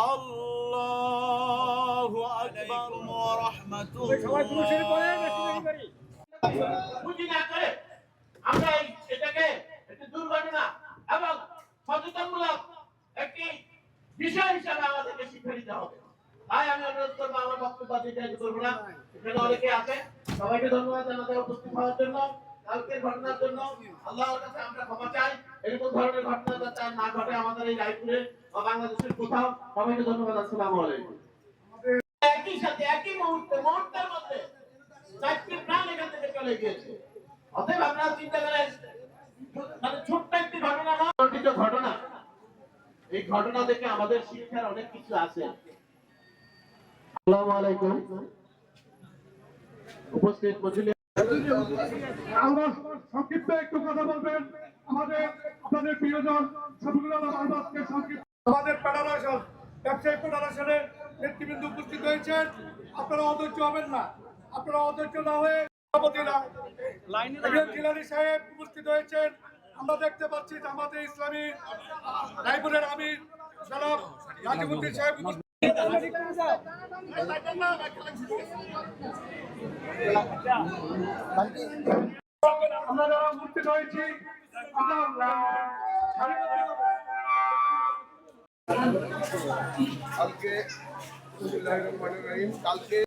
আল্লাহু আকবার ওয়া রাহমাতুল্লাহ। বুঝি না করে আমরা এটাকে একটি দুর্ঘটনা এবং সচেতনমূলক একটি বিষয় হিসাবে আমাদেরকে শিক্ষা দিতে হবে। তাই আমি অনুরোধ করবো, আমার বক্তব্য দিতে করবো না, এখানে অনেকে আছে, সবাইকে ধন্যবাদ জানাতে উপস্থিত হওয়ার জন্য। কালকের ঘটনার জন্য আল্লাহর কাছে আমরা ক্ষমা চাই। এরকম ধরনের ঘটনা যাতে না ঘটে আমাদের এই রায়পুরে বা বাংলাদেশের কোথাও। সবাইকে ধন্যবাদ। আসসালামু আলাইকুম। একই সাথে একই মুহূর্তের মধ্যে চারটি প্রাণ এখান থেকে চলে গিয়েছে। অতএব আপনারা চিন্তা করেন, মানে ছোট্ট একটি ঘটনা না, ঘটনা। এই ঘটনা থেকে আমাদের শিক্ষার অনেক কিছু আছে। আসসালামু আলাইকুম। উপস্থিত মজলিস, আমরা সংক্ষিপ্ত একটু কথা বলবেন। আপনাদের প্রিয়জন শফিকুল আহমদকে সংক্ষিপ্ত। আমাদের ফেডারেশন, ব্যবসায়ী ফেডারেশনের নেতৃবৃন্দ উপস্থিত হয়েছেন। আপনারা অধৈর্য হবেন না। আপনারা অধৈর্য না হয়ে সভাপতিরা জিলানী সাহেব উপস্থিত হয়েছেন। আমরা দেখতে পাচ্ছি জামাতে ইসলামী রায়পুরের আমির জনাব রাজিবউদ্দিন সাহেব উপস্থিত। আমরা যারা উপস্থিত হয়েছি কালকে